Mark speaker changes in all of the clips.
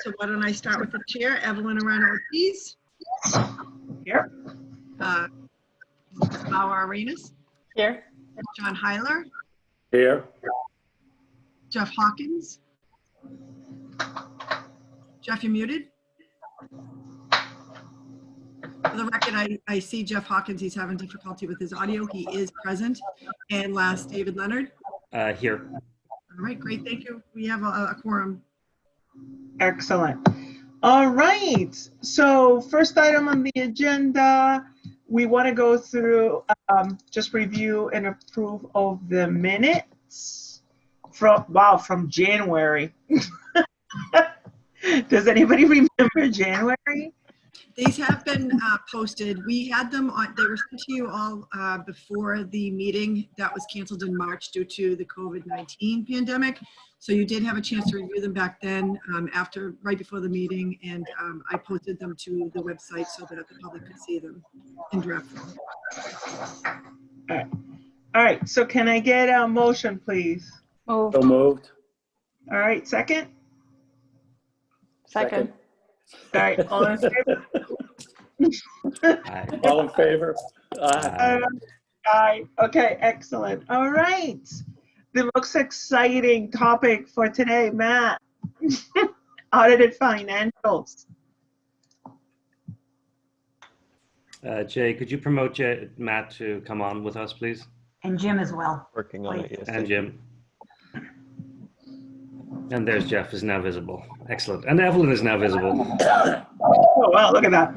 Speaker 1: So why don't I start with the chair, Evelyn Ortiz.
Speaker 2: Here.
Speaker 1: Bauer Arenas.
Speaker 3: Here.
Speaker 1: John Heiler.
Speaker 4: Here.
Speaker 1: Jeff Hawkins. Jeff, you're muted. For the record, I see Jeff Hawkins. He's having difficulty with his audio. He is present. And last, David Leonard.
Speaker 4: Here.
Speaker 1: All right, great. Thank you. We have a quorum.
Speaker 2: Excellent. All right. So first item on the agenda, we want to go through, just review and approve of the minutes from January. Does anybody remember January?
Speaker 1: These have been posted. We had them on, they were sent to you all before the meeting that was canceled in March due to the COVID-19 pandemic. So you did have a chance to review them back then right before the meeting, and I posted them to the website so that the public could see them in draft form.
Speaker 2: All right, so can I get a motion, please?
Speaker 3: Moved.
Speaker 4: So moved.
Speaker 2: All right, second?
Speaker 3: Second.
Speaker 2: All right, all in favor?
Speaker 4: Aye. All in favor? Aye.
Speaker 2: Aye. Okay, excellent. All right. The most exciting topic for today, Matt. Audited financials.
Speaker 4: Jay, could you promote Matt to come on with us, please?
Speaker 5: And Jim as well.
Speaker 6: Working on it, yes.
Speaker 4: And Jim. And there's Jeff is now visible. Excellent. And Evelyn is now visible.
Speaker 2: Oh, wow, look at that.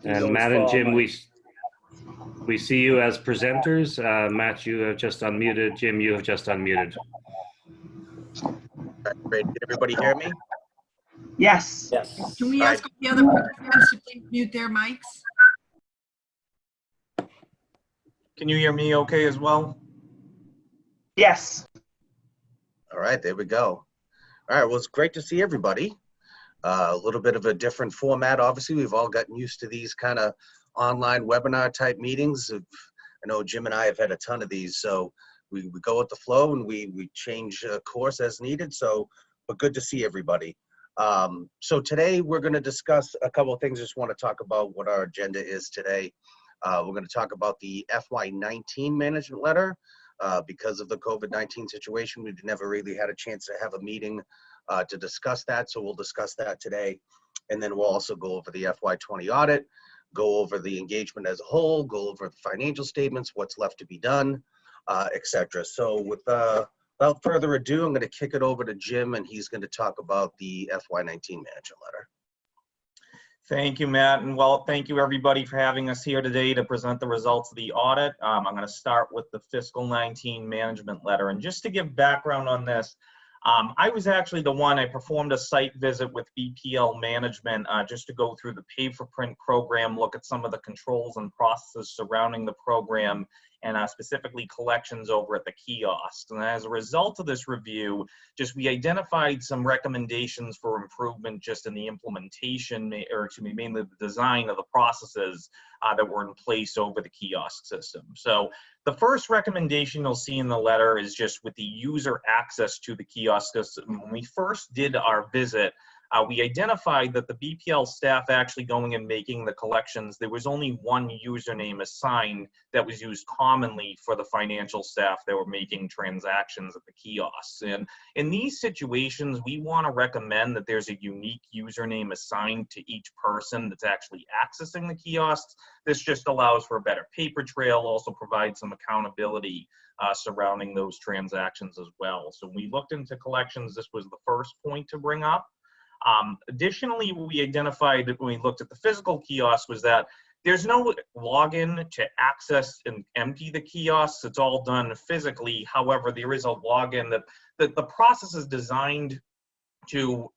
Speaker 4: And Matt and Jim, we see you as presenters. Matt, you have just unmuted. Jim, you have just unmuted.
Speaker 6: Great. Did everybody hear me?
Speaker 2: Yes.
Speaker 4: Yes.
Speaker 1: Can we ask the other participants to please mute their mics?
Speaker 7: Can you hear me okay as well?
Speaker 2: Yes.
Speaker 6: All right, there we go. All right, well, it's great to see everybody. A little bit of a different format. Obviously, we've all gotten used to these kind of online webinar type meetings. I know Jim and I have had a ton of these, so we go with the flow and we change course as needed. So, but good to see everybody. So today we're going to discuss a couple of things. Just want to talk about what our agenda is today. We're going to talk about the FY19 management letter. Because of the COVID-19 situation, we've never really had a chance to have a meeting to discuss that. So we'll discuss that today. And then we'll also go over the FY20 audit, go over the engagement as a whole, go over the financial statements, what's left to be done, etc. So without further ado, I'm going to kick it over to Jim, and he's going to talk about the FY19 management letter.
Speaker 7: Thank you, Matt, and well, thank you everybody for having us here today to present the results of the audit. I'm going to start with the fiscal 19 management letter, and just to give background on this, I was actually the one, I performed a site visit with BPL management just to go through the pay-for-print program, look at some of the controls and processes surrounding the program, and specifically collections over at the kiosks. And as a result of this review, we identified some recommendations for improvement just in the implementation, or excuse me, mainly the design of the processes that were in place over the kiosk system. So the first recommendation you'll see in the letter is just with the user access to the kiosk system. When we first did our visit, we identified that the BPL staff actually going and making the collections, there was only one username assigned that was used commonly for the financial staff that were making transactions at the kiosks. And in these situations, we want to recommend that there's a unique username assigned to each person that's actually accessing the kiosks. This just allows for a better paper trail, also provides some accountability surrounding those transactions as well. So when we looked into collections, this was the first point to bring up. Additionally, what we identified when we looked at the physical kiosk was that there's no login to access and empty the kiosks. It's all done physically. However, there is a login that the process is designed to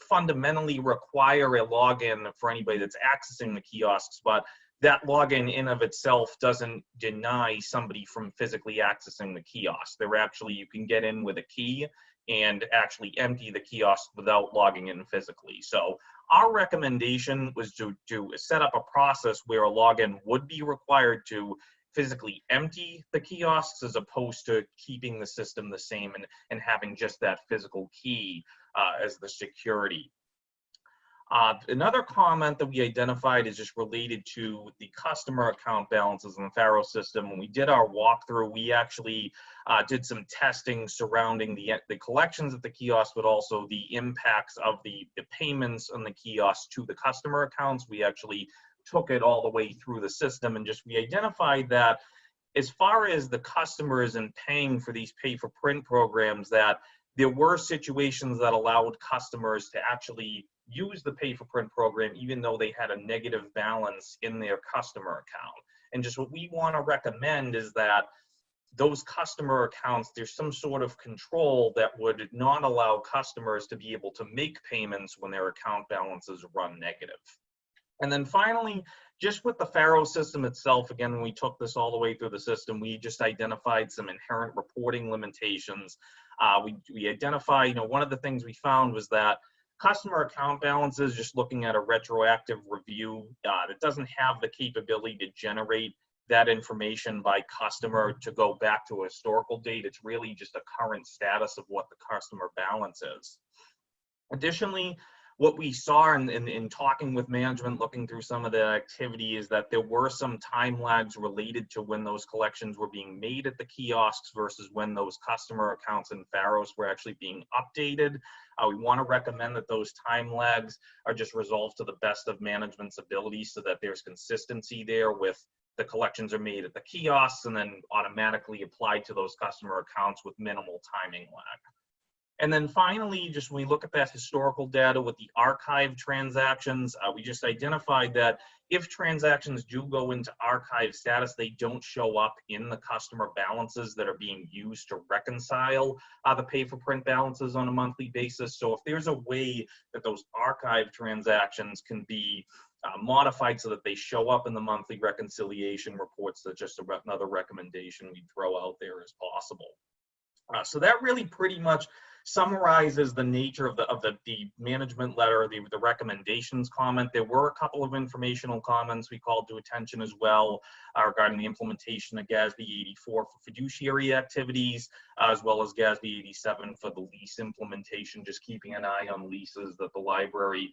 Speaker 7: fundamentally require a login for anybody that's accessing the kiosks, but that login in of itself doesn't deny somebody from physically accessing the kiosk. They're actually, you can get in with a key and actually empty the kiosk without logging in physically. So Our recommendation was to set up a process where a login would be required to physically empty the kiosks as opposed to keeping the system the same and having just that physical key as the security. Another comment that we identified is just related to the customer account balances in the Faro system. When we did our walkthrough, we actually did some testing surrounding the collections at the kiosk, but also the impacts of the payments on the kiosk to the customer accounts. We actually took it all the way through the system, and we identified that as far as the customers and paying for these pay for print programs, that there were situations that allowed customers to actually use the pay for print program even though they had a negative balance in their customer account. And just what we want to recommend is that those customer accounts, there's some sort of control that would not allow customers to be able to make payments when their account balances run negative. And then finally, just with the Faro system itself, again, when we took this all the way through the system, we just identified some inherent reporting limitations. We identified, one of the things we found was that customer account balances, just looking at a retroactive review, it doesn't have the capability to generate that information by customer to go back to a historical date. It's really just a current status of what the customer balance is. Additionally, what we saw in talking with management, looking through some of the activity, is that there were some time lags related to when those collections were being made at the kiosks versus when those customer accounts in Faros were actually being updated. We want to recommend that those time lags are just resolved to the best of management's ability so that there's consistency there with the collections are made at the kiosks and then automatically applied to those customer accounts with minimal timing lag. And then finally, just when we look at that historical data with the archive transactions, we just identified that if transactions do go into archive status, they don't show up in the customer balances that are being used to reconcile the pay for print balances on a monthly basis. So if there's a way that those archive transactions can be modified so that they show up in the monthly reconciliation reports, that's just another recommendation we throw out there as possible. So that really pretty much summarizes the nature of the management letter, the recommendations comment. There were a couple of informational comments we called to attention as well regarding the implementation of GASB 84 for fiduciary activities, as well as GASB 87 for the lease implementation, just keeping an eye on leases that the library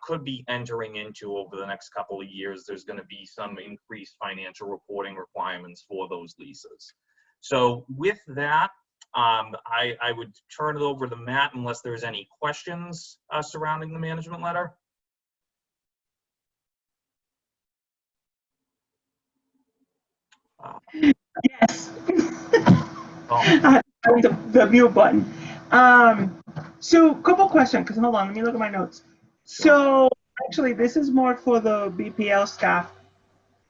Speaker 7: could be entering into over the next couple of years. There's going to be some increased financial reporting requirements for those leases. So with that, I would turn it over to Matt unless there's any questions surrounding the management letter.
Speaker 2: Yes. The mute button. So couple questions, because hold on, let me look at my notes.
Speaker 7: Sure.
Speaker 2: So actually, this is more for the BPL staff.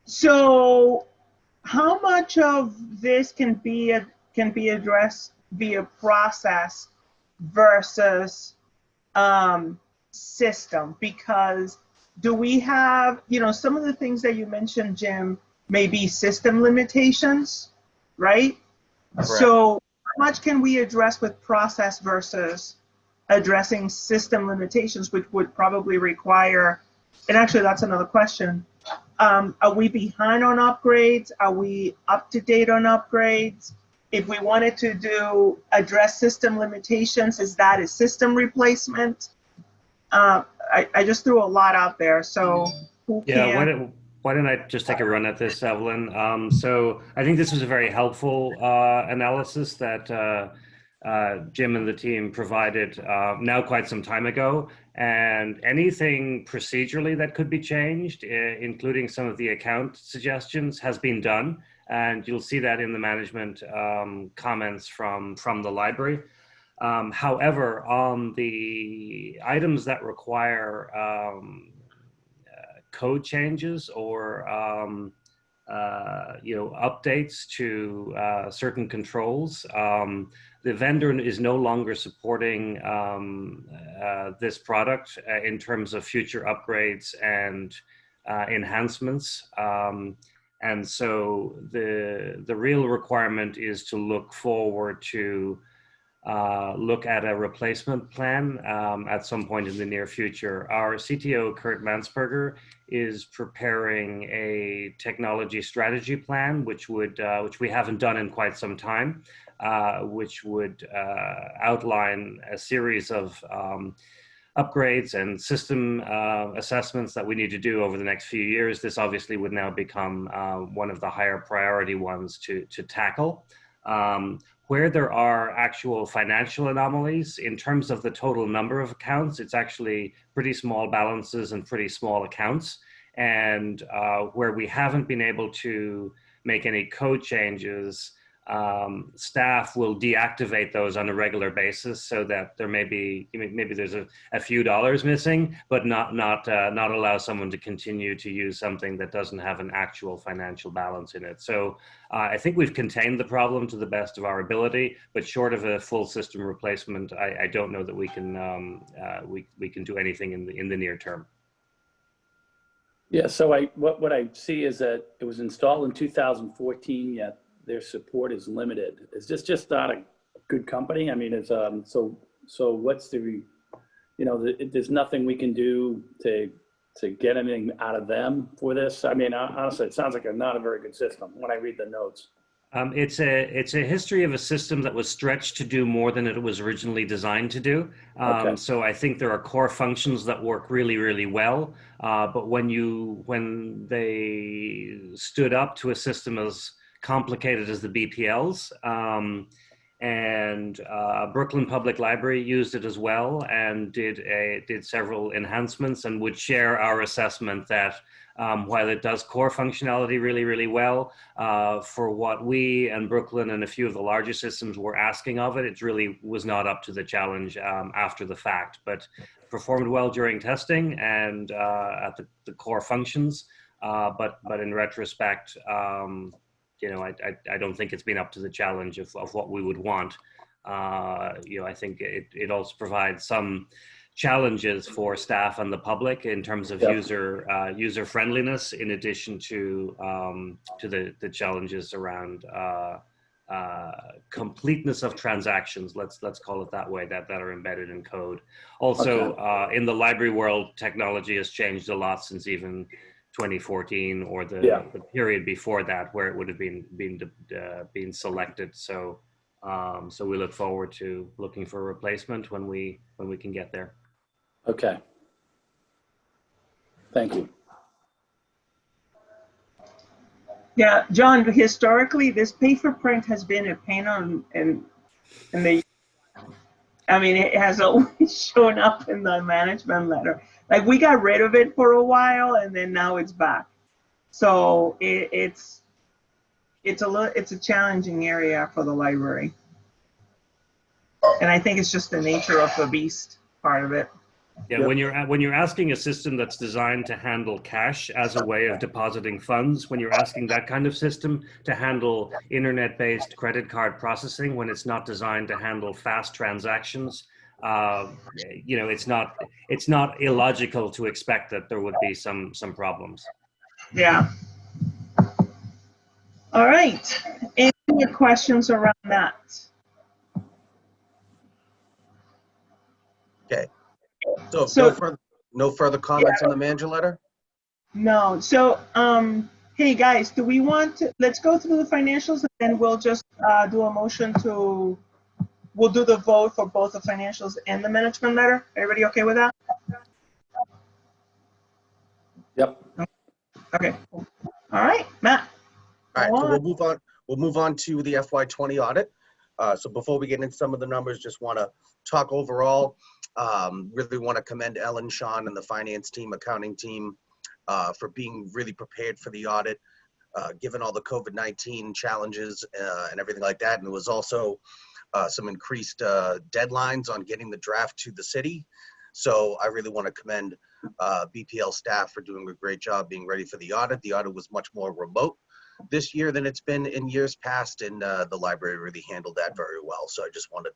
Speaker 2: So how much of this can be addressed via process versus system? Because do we have, some of the things that you mentioned, Jim, may be system limitations, right? Correct. So how much can we address with process versus addressing system limitations, which would probably require, and actually that's another question, are we behind on upgrades? Are we up to date on upgrades? If we wanted to address system limitations, is that a system replacement? I just threw a lot out there, so who can?
Speaker 4: Why don't I just take a run at this, Evelyn? So I think this was a very helpful analysis that Jim and the team provided now quite some time ago. And anything procedurally that could be changed, including some of the account suggestions, has been done. And you'll see that in the management comments from the library. However, on the items that require code changes or updates to certain controls, the vendor is no longer supporting this product in terms of future upgrades and enhancements. And so the real requirement is to look forward to look at a replacement plan at some point in the near future. Our CTO, Kurt Mansberger, is preparing a technology strategy plan, which we haven't done in quite some time, which would outline a series of upgrades and system assessments that we need to do over the next few years. This obviously would now become one of the higher priority ones to tackle. Where there are actual financial anomalies in terms of the total number of accounts, it's actually pretty small balances and pretty small accounts. And where we haven't been able to make any code changes, staff will deactivate those on a regular basis so that there maybe there's a few dollars missing, but not allow someone to continue to use something that doesn't have an actual financial balance in it. So I think we've contained the problem to the best of our ability, but short of a full system replacement, I don't know that we can we can do anything in the near term.
Speaker 3: Yeah, so what I see is that it was installed in 2014, yet their support is limited. Is this just not a good company? I mean, it's so what's the, there's nothing we can do to get anything out of them for this? I mean, honestly, it sounds like not a very good system when I read the notes.
Speaker 4: It's a history of a system that was stretched to do more than it was originally designed to do.
Speaker 3: Okay.
Speaker 4: So I think there are core functions that work really, really well. But when they stood up to a system as complicated as the BPLs, and Brooklyn Public Library used it as well and did several enhancements, and would share our assessment that while it does core functionality really, really well, for what we and Brooklyn and a few of the larger systems were asking of it, it really was not up to the challenge after the fact, but performed well during testing and at the core functions. But in retrospect, I don't think it's been up to the challenge of what we would want. I think it also provides some challenges for staff and the public in terms of user friendliness, in addition to the challenges around completeness of transactions. Let's call it that way, that are embedded in code. Also, in the library world, technology has changed a lot since even 2014 or the period before that, where it would have been selected. So we look forward to looking for a replacement when we can get there.
Speaker 3: Okay. Thank you.
Speaker 2: Yeah, John, historically, this pay for print has been a pain in the, I mean, it has always shown up in the management letter. Like, we got rid of it for a while and then now it's back. So it's a challenging area for the library. And I think it's just the nature of the beast part of it.
Speaker 4: Yeah, when you're asking a system that's designed to handle cash as a way of depositing funds, when you're asking that kind of system to handle internet-based credit card processing, when it's not designed to handle fast transactions, it's not illogical to expect that there would be some problems.
Speaker 2: Yeah. All right. Any other questions around that?
Speaker 6: Okay. So no further comments on the manager letter?
Speaker 2: No. So, hey guys, do we want to, let's go through the financials and then we'll just do a motion we'll do the vote for both the financials and the management letter. Everybody okay with that?
Speaker 3: Yep.
Speaker 2: Okay. All right, Matt.
Speaker 6: All right, so we'll move on to the FY20 audit. So before we get into some of the numbers, just want to talk overall. Really want to commend Ellen, Sean, and the finance team, accounting team for being really prepared for the audit, given all the COVID-19 challenges and everything like that. And it was also some increased deadlines on getting the draft to the city. So I really want to commend BPL staff for doing a great job being ready for the audit. The audit was much more remote this year than it's been in years past, and the library really handled that very well. So I just wanted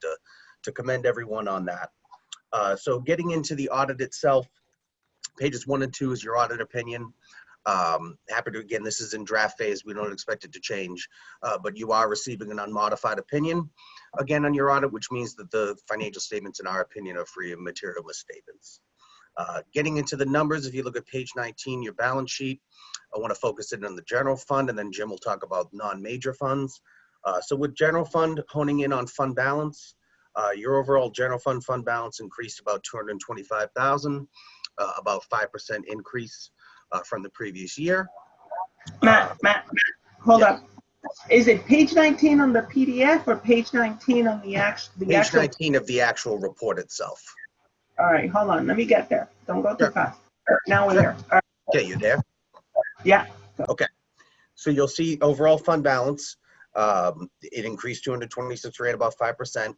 Speaker 6: to commend everyone on that. So getting into the audit itself, pages 1 and 2 is your audit opinion. Happy to, again, this is in draft phase. We don't expect it to change, but you are receiving an unmodified opinion again on your audit, which means that the financial statements, in our opinion, are free of material misstatements. Getting into the numbers, if you look at page 19, your balance sheet, I want to focus in on the general fund, and then Jim will talk about non-major funds. So with general fund, honing in on fund balance, your overall general fund balance increased about 225,000, about 5% increase from the previous year.
Speaker 2: Matt, hold
Speaker 6: yeah.
Speaker 2: up. Is it page 19 on the PDF or page 19 on the actual?
Speaker 6: Page 19 of the actual report itself.
Speaker 2: All right, hold on. Let me get there. Don't go too
Speaker 6: Sure.
Speaker 2: fast. Now we're
Speaker 6: Sure.
Speaker 2: here. All right.
Speaker 6: Okay, you there?
Speaker 2: Yeah.
Speaker 6: Okay. So you'll see overall fund balance, it increased 226 rate, about 5%.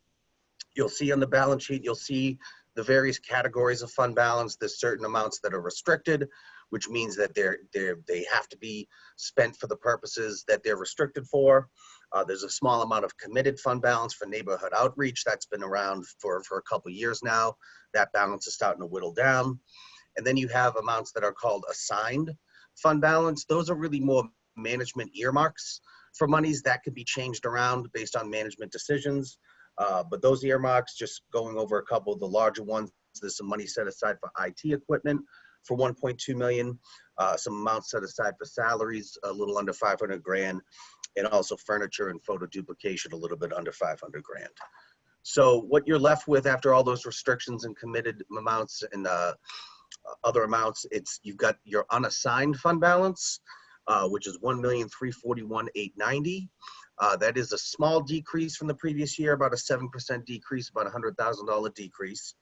Speaker 6: You'll see on the balance sheet, you'll see the various categories of fund balance. There's certain amounts that are restricted, which means that they have to be spent for the purposes that they're restricted for. There's a small amount of committed fund balance for neighborhood outreach. That's been around for a couple of years now. That balance is starting to whittle down. And then you have amounts that are called assigned fund balance. Those are really more management earmarks for monies that could be changed around based on management decisions. But those earmarks, just going over a couple of the larger ones, there's some money set aside for IT equipment for 1.2 million, some amounts set aside for salaries, a little under 500 grand, and also furniture and photo duplication, a little bit under 500 grand. So what you're left with after all those restrictions and committed amounts and other amounts, you've got your unassigned fund balance, which is 1,341,890. That is a small decrease from the previous year, about a 7% decrease, about $100,000 decrease.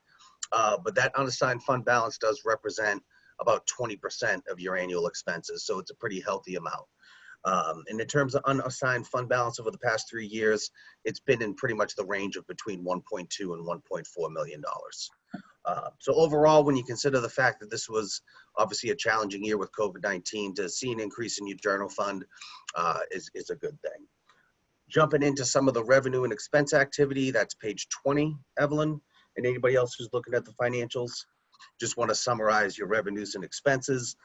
Speaker 6: But that unassigned fund balance does represent about 20% of your annual expenses, so it's a pretty healthy amount. And in terms of unassigned fund balance over the past 3 years, it's been in pretty much the range of between 1.2 and 1.4 million dollars. So overall, when you consider the fact that this was obviously a challenging year with COVID-19, to see an increase in your general fund is a good thing. Jumping into some of the revenue and expense activity, that's page 20, Evelyn, and anybody else who's looking at the financials. Just want to summarize your revenues and expenses.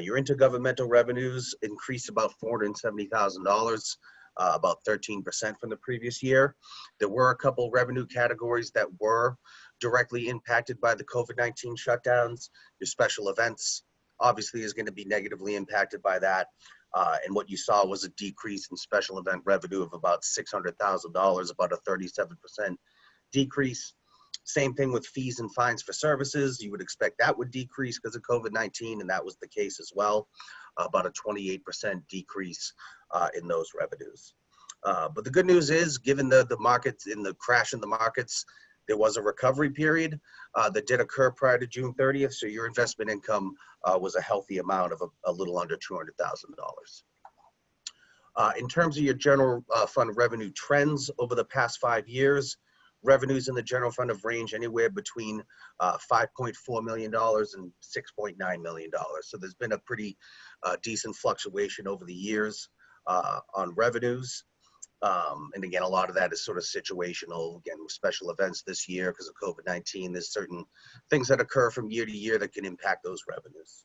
Speaker 6: Your intergovernmental revenues increased about $470,000, about 13% from the previous year. There were a couple revenue categories that were directly impacted by the COVID-19 shutdowns. Your special events obviously is going to be negatively impacted by that. And what you saw was a decrease in special event revenue of about $600,000, about a 37% decrease. Same thing with fees and fines for services. You would expect that would decrease because of COVID-19, and that was the case as well. About a 28% decrease in those revenues. But the good news is, given the markets, in the crash in the markets, there was a recovery period that did occur prior to June 30th. So your investment income was a healthy amount of a little under $200,000. In terms of your general fund revenue trends over the past 5 years, revenues in the general fund have ranged anywhere between $5.4 million and $6.9 million. So there's been a pretty decent fluctuation over the years on revenues. And again, a lot of that is sort of situational. Again, with special events this year because of COVID-19, there's certain things that occur from year to year that can impact those revenues.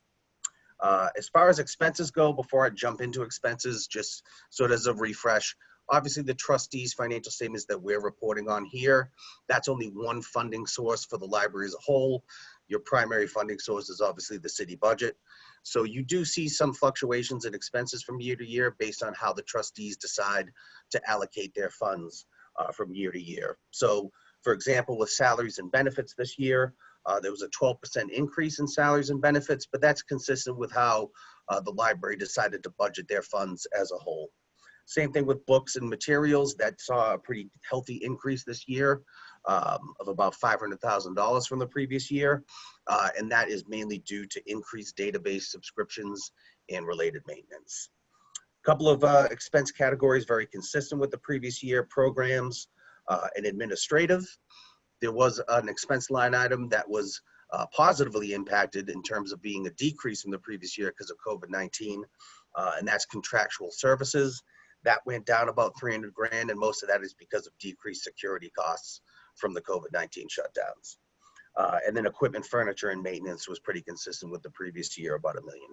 Speaker 6: As far as expenses go, before I jump into expenses, just sort of as a refresh, obviously the trustees' financial statements that we're reporting on here, that's only one funding source for the library as a whole. Your primary funding source is obviously the city budget. So you do see some fluctuations in expenses from year to year based on how the trustees decide to allocate their funds from year to year. So for example, with salaries and benefits this year, there was a 12% increase in salaries and benefits, but that's consistent with how the library decided to budget their funds as a whole. Same thing with books and materials. That saw a pretty healthy increase this year of about $500,000 from the previous year. And that is mainly due to increased database subscriptions and related maintenance. A couple of expense categories very consistent with the previous year: programs and administrative. There was an expense line item that was positively impacted in terms of being a decrease from the previous year because of COVID-19, and that's contractual services. That went down about 300 grand, and most of that is because of decreased security costs from the COVID-19 shutdowns. And then equipment, furniture, and maintenance was pretty consistent with the previous year, about $1 million.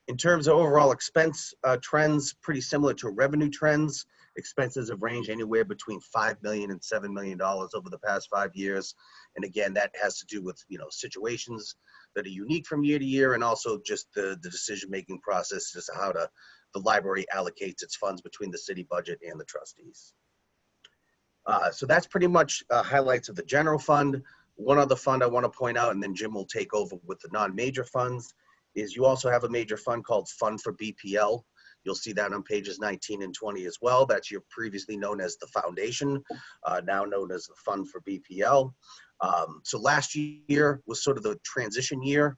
Speaker 6: In terms of overall expense trends, pretty similar to revenue trends. Expenses have ranged anywhere between $5 million and $7 million over the past 5 years. And again, that has to do with, situations that are unique from year to year, and also just the decision-making process as to how the library allocates its funds between the city budget and the trustees. So that's pretty much highlights of the general fund. One other fund I want to point out, and then Jim will take over with the non-major funds, is you also have a major fund called Fund for BPL. You'll see that on pages 19 and 20 as well. That's your previously known as the foundation, now known as the Fund for BPL. So last year was sort of the transition year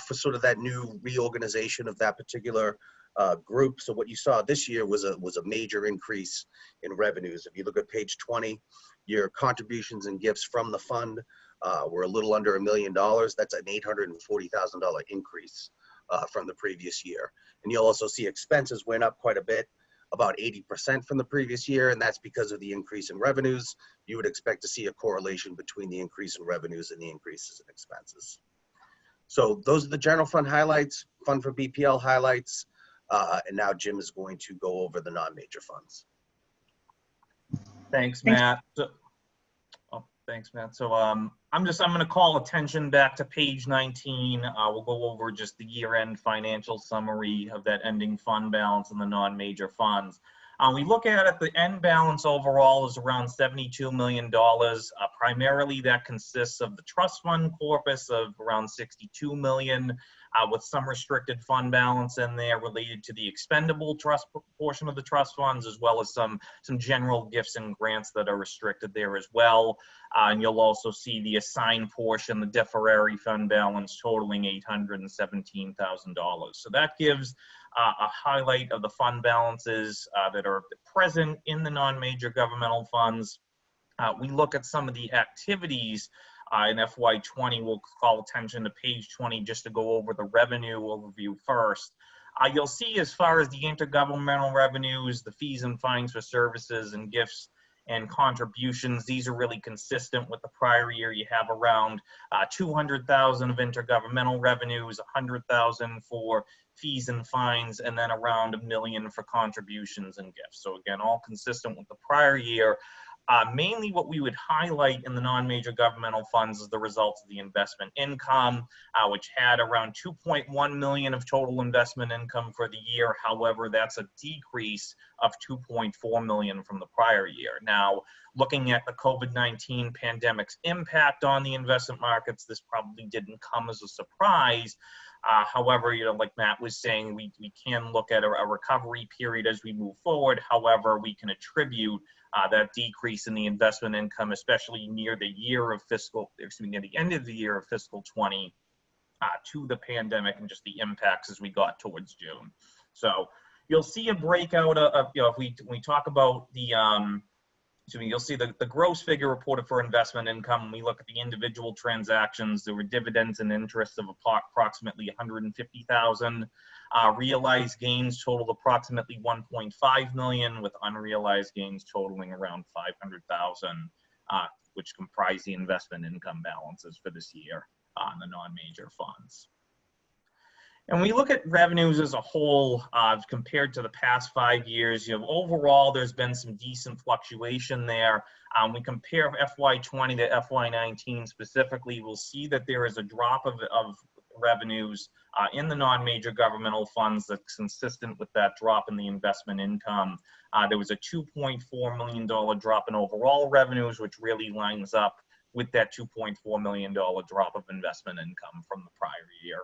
Speaker 6: for sort of that new reorganization of that particular group. So what you saw this year was a major increase in revenues. If you look at page 20, your contributions and gifts from the fund were a little under $1 million. That's an $840,000 increase from the previous year. And you'll also see expenses went up quite a bit, about 80% from the previous year, and that's because of the increase in revenues. You would expect to see a correlation between the increase in revenues and the increases in expenses. So those are the general fund highlights, Fund for BPL highlights, and now Jim is going to go over the non-major funds.
Speaker 7: Thanks, Matt. Thanks, Matt. So I'm going to call attention back to page 19. We'll go over just the year-end financial summary of that ending fund balance and the non-major funds. We look at it, the end balance overall is around $72 million. Primarily that consists of the trust fund corpus of around $62 million, with some restricted fund balance in there related to the expendable trust portion of the trust funds, as well as some general gifts and grants that are restricted there as well. And you'll also see the assigned portion, the deferrary fund balance totaling $817,000. So that gives a highlight of the fund balances that are present in the non-major governmental funds. We look at some of the activities in FY20. We'll call attention to page 20 just to go over the revenue overview first. You'll see as far as the intergovernmental revenues, the fees and fines for services and gifts and contributions, these are really consistent with the prior year. You have around $200,000 of intergovernmental revenues, $100,000 for fees and fines, and then around $1 million for contributions and gifts. So again, all consistent with the prior year. Mainly what we would highlight in the non-major governmental funds is the results of the investment income, which had around $2.1 million of total investment income for the year. However, that's a decrease of $2.4 million from the prior year. Now, looking at the COVID-19 pandemic's impact on the investment markets, this probably didn't come as a surprise. However, like Matt was saying, we can look at a recovery period as we move forward. However, we can attribute that decrease in the investment income, especially near the end of the year of fiscal 20, to the pandemic and just the impacts as we got towards June. So you'll see a breakout of, if we talk about the, you'll see the gross figure reported for investment income. When we look at the individual transactions, there were dividends and interest of approximately $150,000. Realized gains totaled approximately $1.5 million, with unrealized gains totaling around $500,000, which comprise the investment income balances for this year on the non-major funds. And we look at revenues as a whole compared to the past 5 years. Overall, there's been some decent fluctuation there. We compare FY20 to FY19 specifically, we'll see that there is a drop of revenues in the non-major governmental funds that's consistent with that drop in the investment income. There was a $2.4 million drop in overall revenues, which really lines up with that $2.4 million drop of investment income from the prior year.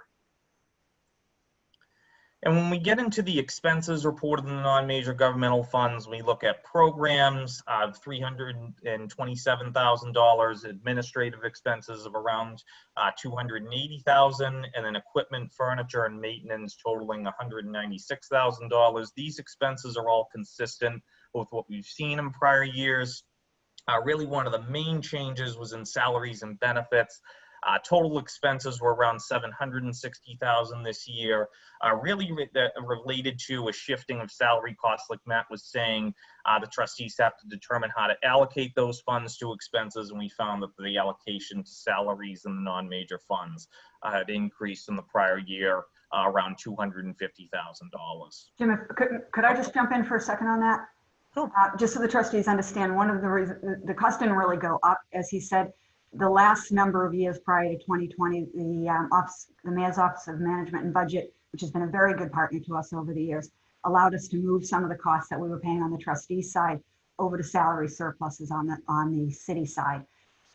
Speaker 7: And when we get into the expenses reported in the non-major governmental funds, we look at programs of $327,000, administrative expenses of around $280,000, and then equipment, furniture, and maintenance totaling $196,000. These expenses are all consistent with what we've seen in prior years. Really, one of the main changes was in salaries and benefits. Total expenses were around $760,000 this year, really related to a shifting of salary costs. Like Matt was saying, the trustees have to determine how to allocate those funds to expenses, and we found that the allocation to salaries in the non-major funds had increased in the prior year around $250,000.
Speaker 5: Jim, could I just jump in for a second on that?
Speaker 7: Sure.
Speaker 5: Just so the trustees understand, one of the reasons the cost didn't really go up, as he said, the last number of years prior to 2020, the Mayor's Office of Management and Budget, which has been a very good partner to us over the years, allowed us to move some of the costs that we were paying on the trustees side over to salary surpluses on the city side.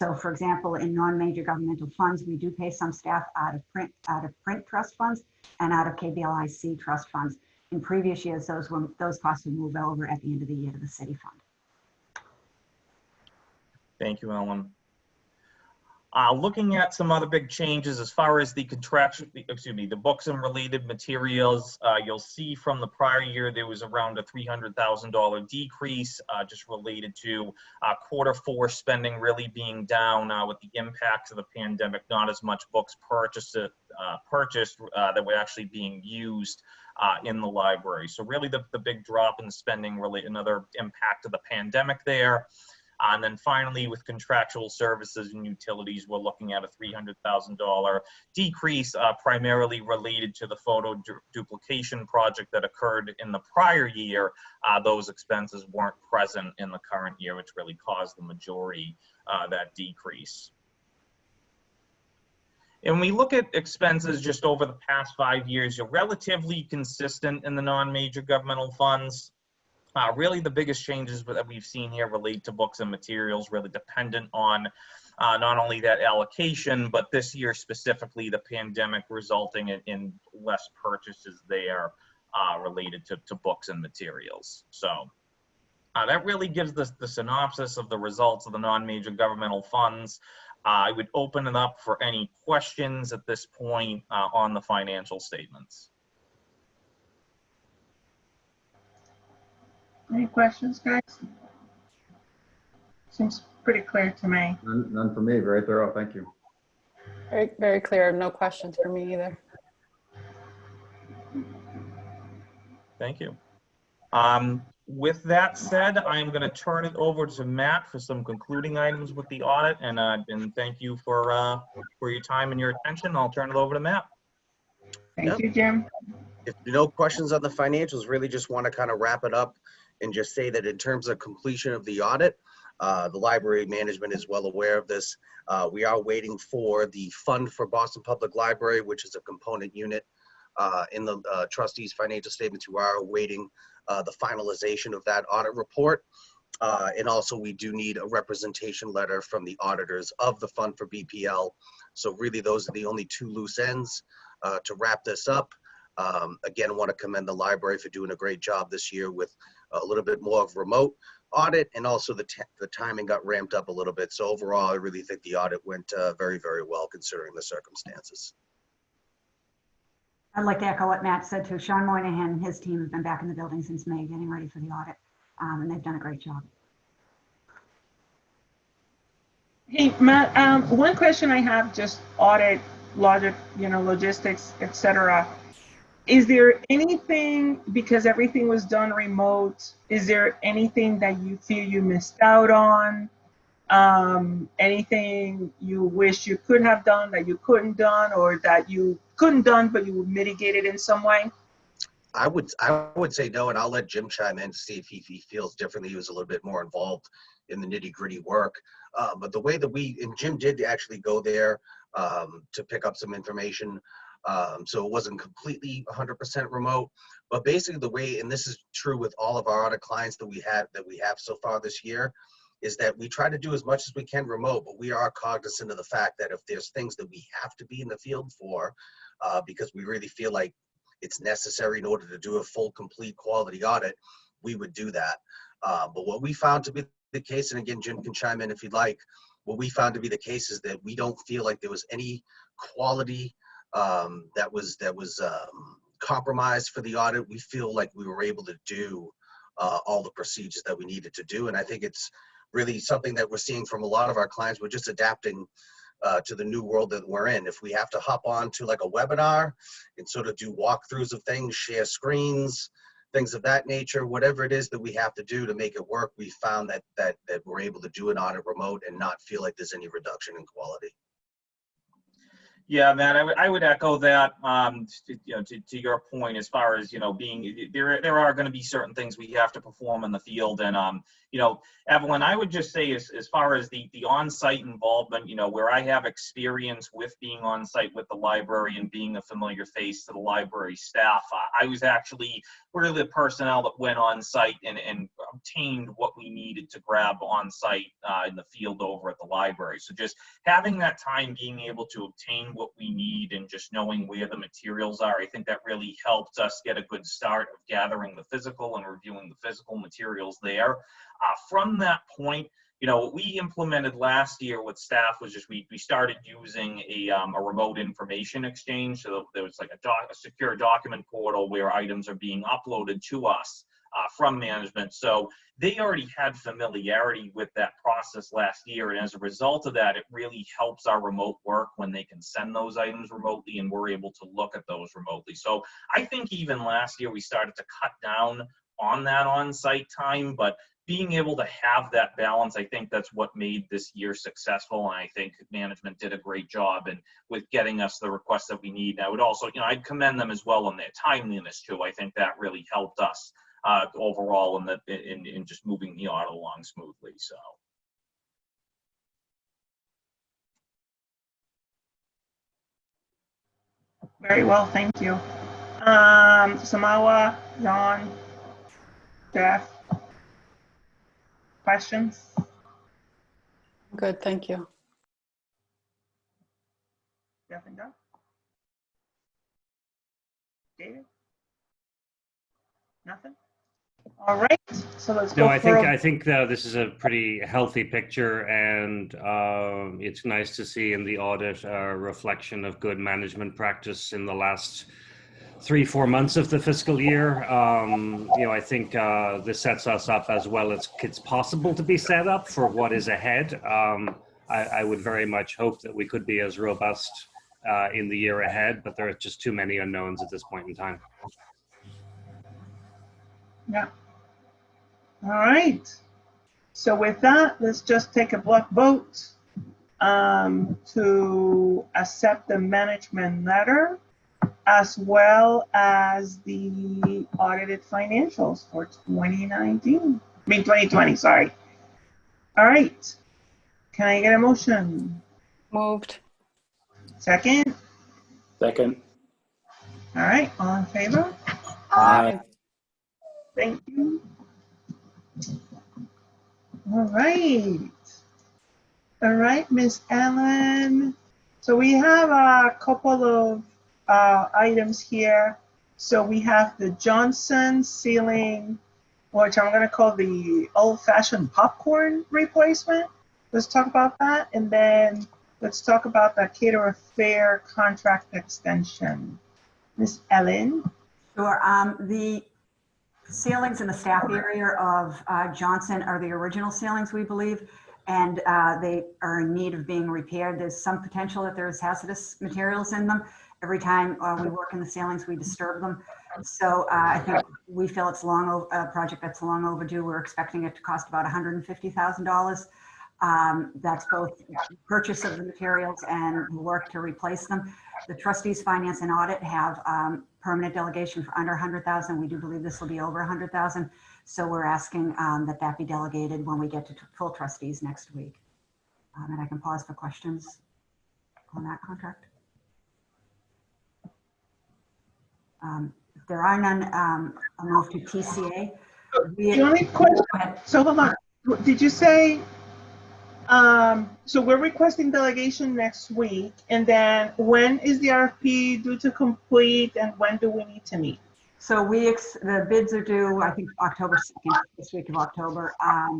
Speaker 5: So, for example, in non-major governmental funds, we do pay some staff out of print trust funds and out of KBLIC trust funds. In previous years, those costs would move over at the end of the year to the city fund.
Speaker 7: Thank you, Ellen. Looking at some other big changes as far as the the books and related materials, you'll see from the prior year there was around a $300,000 decrease just related to Q4 spending really being down with the impacts of the pandemic, not as much books purchased that were actually being used in the library. So really the big drop in spending, really another impact of the pandemic there. And then finally, with contractual services and utilities, we're looking at a $300,000 decrease, primarily related to the photo duplication project that occurred in the prior year. Those expenses weren't present in the current year, which really caused the majority of that decrease. And we look at expenses just over the past 5 years, you're relatively consistent in the non-major governmental funds. Really the biggest changes that we've seen here relate to books and materials, really dependent on not only that allocation, but this year specifically the pandemic resulting in less purchases there related to books and materials. So that really gives the synopsis of the results of the non-major governmental funds. I would open it up for any questions at this point on the financial statements.
Speaker 2: Any questions, guys? Seems pretty clear to me.
Speaker 8: None for me. Very thorough. Thank you.
Speaker 9: Very, very clear. No questions for me either.
Speaker 7: Thank you. With that said, I'm going to turn it over to Matt for some concluding items with the audit, and thank you for your time and your attention. I'll turn it over to Matt.
Speaker 2: Thank you, Jim.
Speaker 6: If no questions on the financials, really just want to kind of wrap it up and just say that in terms of completion of the audit, the library management is well aware of this. We are waiting for the fund for Boston Public Library, which is a component unit in the trustees' financial statements. We are awaiting the finalization of that audit report. And also we do need a representation letter from the auditors of the fund for BPL. So really those are the only two loose ends to wrap this up. Again, I want to commend the library for doing a great job this year with a little bit more of remote audit, and also the timing got ramped up a little bit. So overall, I really think the audit went very, very well considering the circumstances.
Speaker 5: I'd like to echo what Matt said too. Sean Moynihan and his team have been back in the building since May getting ready for the audit, and they've done a great job.
Speaker 2: Hey, Matt, one question I have, just audit, logic, logistics, etc. Is there anything, because everything was done remote, is there anything that you feel you missed out on? Anything you wish you could have done that you couldn't done, or that you couldn't done but you would mitigate it in some way?
Speaker 6: I would say no, and I'll let Jim chime in to see if he feels differently. He was a little bit more involved in the nitty-gritty work. But the way that Jim did actually go there to pick up some information, so it wasn't completely 100% remote, but basically the way, and this is true with all of our audit clients that we have so far this year, is that we try to do as much as we can remote, but we are cognizant of the fact that if there's things that we have to be in the field for, because we really feel like it's necessary in order to do a full, complete quality audit, we would do that. But what we found to be the case, and again, Jim can chime in if you'd like, what we found to be the case is that we don't feel like there was any quality that was compromised for the audit. We feel like we were able to do all the procedures that we needed to do. And I think it's really something that we're seeing from a lot of our clients. We're just adapting to the new world that we're in. If we have to hop on to like a webinar and sort of do walkthroughs of things, share screens, things of that nature, whatever it is that we have to do to make it work, we found that we're able to do an audit remote and not feel like there's any reduction in quality.
Speaker 7: Yeah, Matt, I would echo that. To your point, as far as being there are going to be certain things we have to perform in the field, and Evelyn, I would just say as far as the on-site involvement, where I have experience with being on site with the library and being a familiar face to the library staff, I was actually really the personnel that went on site and obtained what we needed to grab on site in the field over at the library. So just having that time, being able to obtain what we need and just knowing where the materials are, I think that really helped us get a good start of gathering the physical and reviewing the physical materials there. From that point, what we implemented last year with staff was just we started using a remote information exchange. So there was like a secure document portal where items are being uploaded to us from management. So they already had familiarity with that process last year. And as a result of that, it really helps our remote work when they can send those items remotely and we're able to look at those remotely. So I think even last year we started to cut down on that on-site time, but being able to have that balance, I think that's what made this year successful. And I think management did a great job with getting us the requests that we need. I would also, I'd commend them as well on their timeliness too. I think that really helped us overall in just moving the audit along smoothly. So.
Speaker 2: Very well, thank you. Samawa, John, Jeff, questions?
Speaker 9: Good, thank you.
Speaker 2: Jeff and Doug? David? Nothing? All right, so let's go.
Speaker 4: No, I think this is a pretty healthy picture, and it's nice to see in the audit a reflection of good management practice in the last 3-4 months of the fiscal year. I think this sets us up as well as it's possible to be set up for what is ahead. I would very much hope that we could be as robust in the year ahead, but there are just too many unknowns at this point in time.
Speaker 2: Yeah. All right. So with that, let's just take a block vote to accept the management letter as well as the audited financials for 2020, sorry. All right. Can I get a motion?
Speaker 9: Moved.
Speaker 2: Second?
Speaker 3: Second.
Speaker 2: All right, all in favor?
Speaker 3: Aye.
Speaker 2: Thank you. All right, Miss Ellen. So we have a couple of items here. So we have the Johnson ceiling, which I'm gonna call the old-fashioned popcorn replacement. Let's talk about that, and then let's talk about the caterer fair contract extension. Miss Ellen.
Speaker 5: Sure. The ceilings in the staff area of Johnson are the original ceilings, we believe, and they are in need of being repaired. There's some potential that there's hazardous materials in them. Every time we work in the ceilings, we disturb them. So I think we feel it's a project that's long overdue. We're expecting it to cost about $150,000. That's both purchase of the materials and work to replace them. The trustees, finance, and audit have permanent delegation for under 100,000. We do believe this will be over 100,000. So we're asking that be delegated when we get to full trustees next week. And I can pause for questions on that contract. If there are none, I'll move to TCA.
Speaker 2: The only question, so hold on, did you say, so we're requesting delegation next week, and then when is the RFP due to complete, and when do we need to meet?
Speaker 5: So the bids are due, I think, October 2nd, this week of October,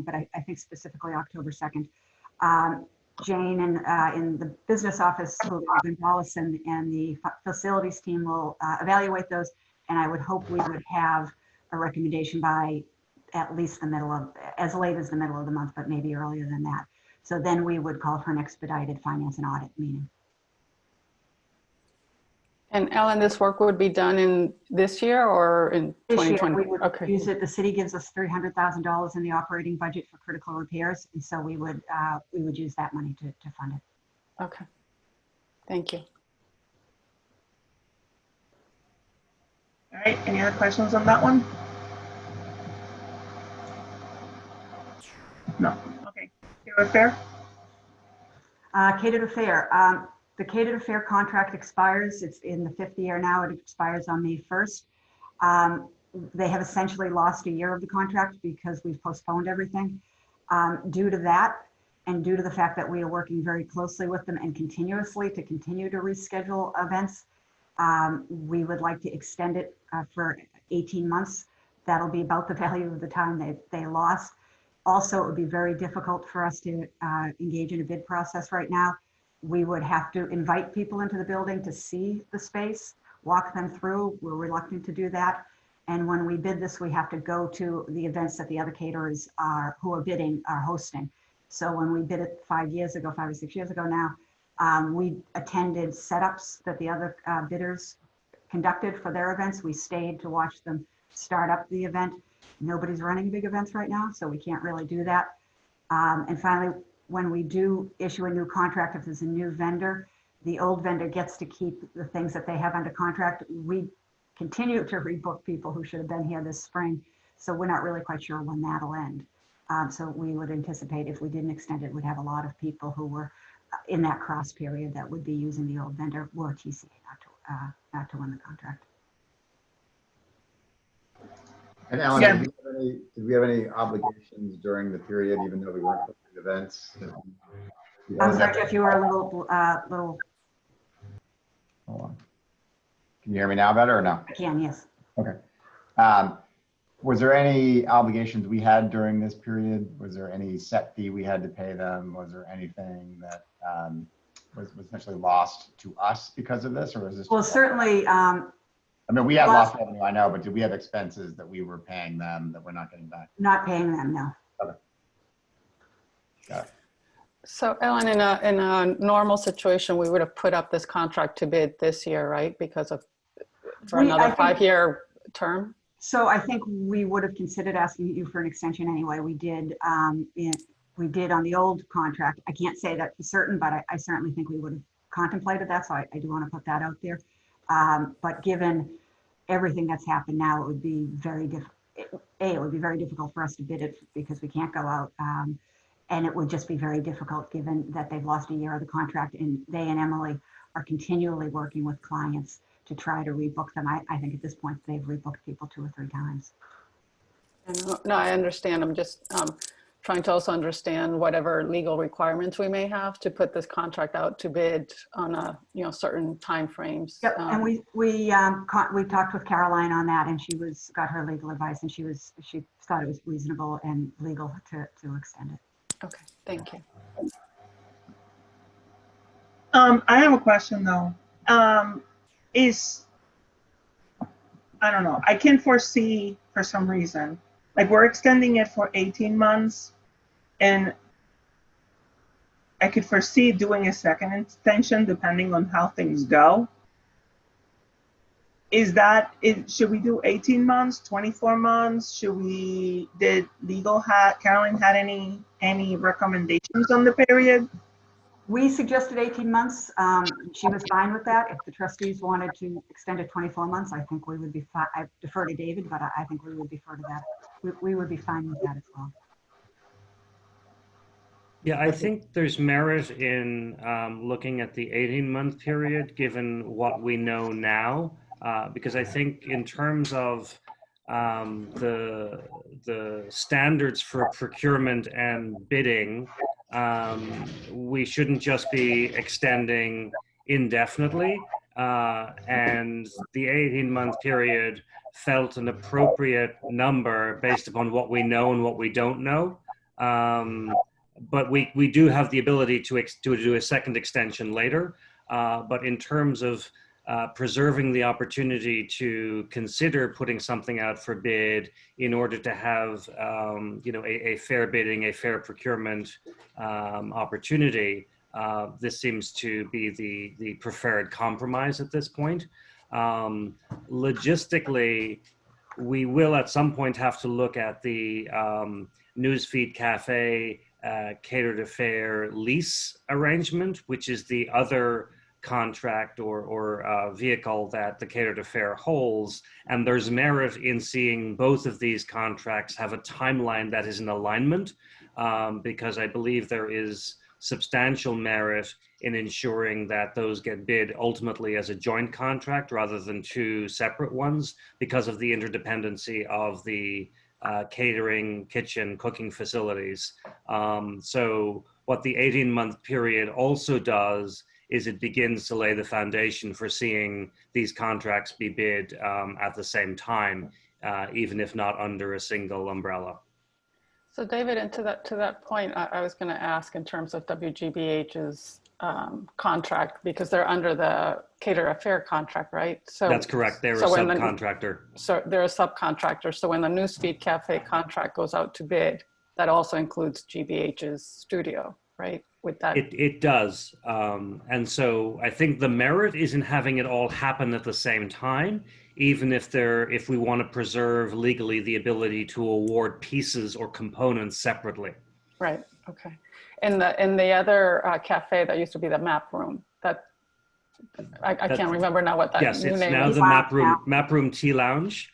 Speaker 5: but I think specifically October 2nd. Jane in the business office, Gonzalez and the facilities team will evaluate those, and I would hope we would have a recommendation by at least as late as the middle of the month, but maybe earlier than that. So then we would call for an expedited finance and audit meeting.
Speaker 9: And Ellen, this work would be done in this year or in 2020?
Speaker 5: This year we would
Speaker 9: okay.
Speaker 5: use it. The city gives us $300,000 in the operating budget for critical repairs, and so we would use that money to fund it.
Speaker 9: Okay. Thank you.
Speaker 2: All right, any other questions on that one? No, okay. Catered Fair?
Speaker 5: Catered Fair. The Catered Fair contract expires. It's in the 5th year now. It expires on May 1st. They have essentially lost a year of the contract because we've postponed everything. Due to that, and due to the fact that we are working very closely with them and continuously to continue to reschedule events, we would like to extend it for 18 months. That'll be about the value of the time they lost. Also, it would be very difficult for us to engage in a bid process right now. We would have to invite people into the building to see the space, walk them through. We're reluctant to do that. And when we bid this, we have to go to the events that the other caterers who are bidding are hosting. So when we bid it 5 or 6 years ago now, we attended setups that the other bidders conducted for their events. We stayed to watch them start up the event. Nobody's running big events right now, so we can't really do that. And finally, when we do issue a new contract, if there's a new vendor, the old vendor gets to keep the things that they have under contract. We continue to rebook people who should have been here this spring, so we're not really quite sure when that'll end. So we would anticipate if we didn't extend it, we'd have a lot of people who were in that cross period that would be using the old vendor or TCA not to win the contract.
Speaker 8: And Alan,
Speaker 2: Yeah.
Speaker 8: did we have any obligations during the period, even though we weren't hosting events?
Speaker 5: I'm sorry, Jeff, you were a little.
Speaker 8: Hold on. Can you hear me now better or no?
Speaker 5: I can, yes.
Speaker 8: Okay. Was there any obligations we had during this period? Was there any set fee we had to pay them? Was there anything that was essentially lost to us because of this, or was this?
Speaker 5: Well, certainly.
Speaker 8: I mean, we had lost revenue, I know, but did we have expenses that we were paying them that we're not getting back?
Speaker 5: Not paying them, no.
Speaker 8: Okay. Got it.
Speaker 9: So Ellen, in a normal situation, we would have put up this contract to bid this year, right? Because of, for another 5-year term?
Speaker 5: So I think we would have considered asking you for an extension anyway. We did on the old contract. I can't say that for certain, but I certainly think we would have contemplated that. So I do want to put that out there. But given everything that's happened now, it would be very difficult. It would be very difficult for us to bid it because we can't go out. And it would just be very difficult given that they've lost a year of the contract, and they and Emily are continually working with clients to try to rebook them. I think at this point they've rebooked people 2 or 3 times.
Speaker 9: No, I understand. I'm just trying to also understand whatever legal requirements we may have to put this contract out to bid on a certain timeframes.
Speaker 5: Yep, and we talked with Caroline on that, and she got her legal advice, and she thought it was reasonable and legal to extend it.
Speaker 9: Okay, thank you.
Speaker 2: I have a question though. I don't know, I can foresee for some reason, like we're extending it for 18 months and I could foresee doing a second extension depending on how things go. Should we do 18 months, 24 months? Did Caroline had any recommendations on the period?
Speaker 5: We suggested 18 months. She was fine with that. If the trustees wanted to extend it 24 months, I think we would be fine. I defer to David, but I think we would defer to that. We would be fine with that as well.
Speaker 4: Yeah, I think there's merit in looking at the 18-month period, given what we know now, because I think in terms of the standards for procurement and bidding, we shouldn't just be extending indefinitely, and the 18-month period felt an appropriate number based upon what we know and what we don't know. But we do have the ability to do a second extension later. But in terms of preserving the opportunity to consider putting something out for bid in order to have a fair bidding, a fair procurement opportunity, this seems to be the preferred compromise at this point. Logistically, we will at some point have to look at the Newsfeed Cafe catered affair lease arrangement, which is the other contract or vehicle that the Catered Affair holds. And there's merit in seeing both of these contracts have a timeline that is in alignment, because I believe there is substantial merit in ensuring that those get bid ultimately as a joint contract rather than two separate ones, because of the interdependency of the catering, kitchen, cooking facilities. So what the 18-month period also does is it begins to lay the foundation for seeing these contracts be bid at the same time, even if not under a single umbrella.
Speaker 9: So David, and to that point, I was going to ask in terms of WGBH's contract, because they're under the Cater Affair contract, right? So
Speaker 4: that's correct. They're a subcontractor.
Speaker 9: So they're a subcontractor. So when the Newsfeed Cafe contract goes out to bid, that also includes GBH's studio, right? With that,
Speaker 4: it does. And so I think the merit is in having it all happen at the same time, even if we want to preserve legally the ability to award pieces or components separately.
Speaker 9: Right. Okay. And the other cafe that used to be the Map Room, that I can't remember now what that
Speaker 4: yes,
Speaker 9: new
Speaker 4: it's
Speaker 9: name
Speaker 4: now
Speaker 9: is.
Speaker 4: the Map Room Tea Lounge,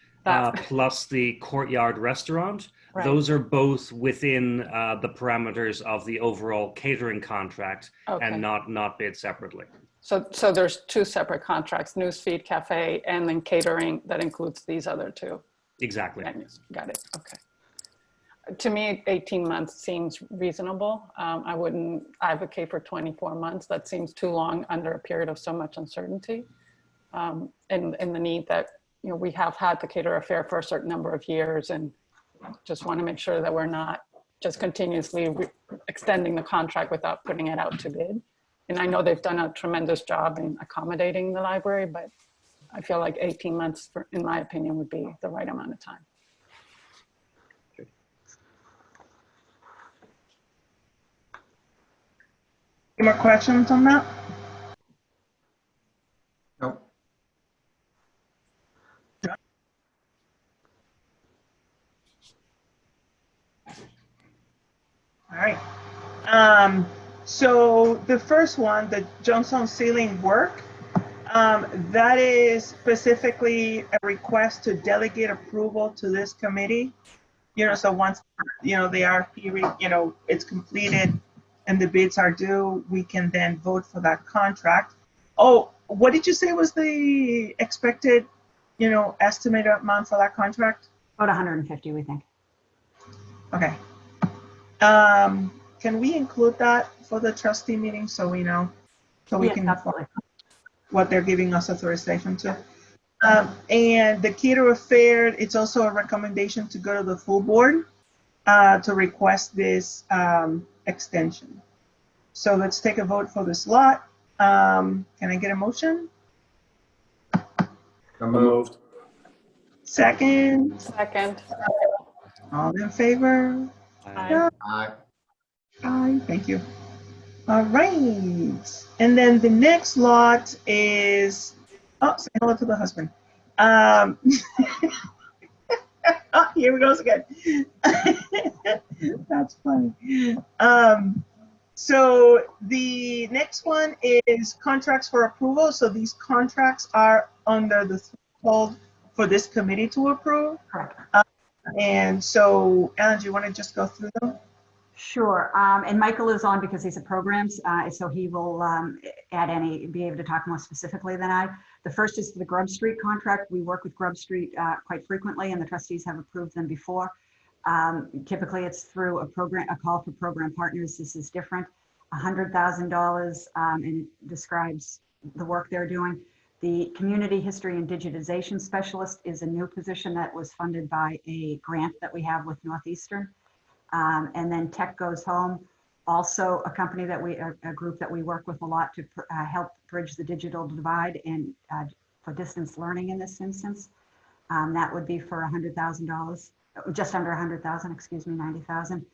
Speaker 4: plus the Courtyard Restaurant. Right. Those are both within the parameters of the overall catering contract, okay, and not bid separately.
Speaker 9: So there's two separate contracts: Newsfeed Cafe and then catering that includes these other two.
Speaker 4: Exactly.
Speaker 9: Got it. Okay. To me, 18 months seems reasonable. I wouldn't advocate for 24 months. That seems too long under a period of so much uncertainty, and the need that, you know, we have had the Cater Affair for a certain number of years, and just want to make sure that we're not just continuously extending the contract without putting it out to bid. And I know they've done a tremendous job in accommodating the library, but I feel like 18 months, in my opinion, would be the right amount of time.
Speaker 2: Any more questions on that?
Speaker 8: No.
Speaker 2: All right. So the first one, the Johnstone ceiling work, that is specifically a request to delegate approval to this committee. You know, so once, you know, the RFP, you know, it's completed and the bids are due, we can then vote for that contract. Oh, what did you say was the expected, you know, estimated amount for that contract?
Speaker 5: About 150, we think.
Speaker 2: Okay. Can we include that for the trustee meeting so we know, so we can
Speaker 5: Absolutely.
Speaker 2: What they're giving us authorization to? And the Cater Affair, it's also a recommendation to go to the full board to request this extension. So let's take a vote for this lot. Can I get a motion?
Speaker 8: So moved.
Speaker 2: Second.
Speaker 9: Second.
Speaker 2: All in favor?
Speaker 9: Aye.
Speaker 8: Aye.
Speaker 2: Aye, thank you. All right. And then the next lot is, oh, say hello to the husband. Oh, here we go again. That's funny. So the next one is contracts for approval. So these contracts are under the threshold for this committee to approve.
Speaker 5: Correct.
Speaker 2: And so, Alan, do you want to just go through them?
Speaker 5: Sure. And Michael is on because he's a programs, so he will be able to talk more specifically than I. The first is the Grub Street contract. We work with Grub Street quite frequently, and the trustees have approved them before. Typically, it's through a call for program partners. This is different. $100,000, and it describes the work they're doing. The Community History and Digitization Specialist is a new position that was funded by a grant that we have with Northeastern. And then Tech Goes Home, also a company that a group that we work with a lot to help bridge the digital divide and for distance learning in this instance. That would be for $100,000, just under 100,000, excuse me, 90,000.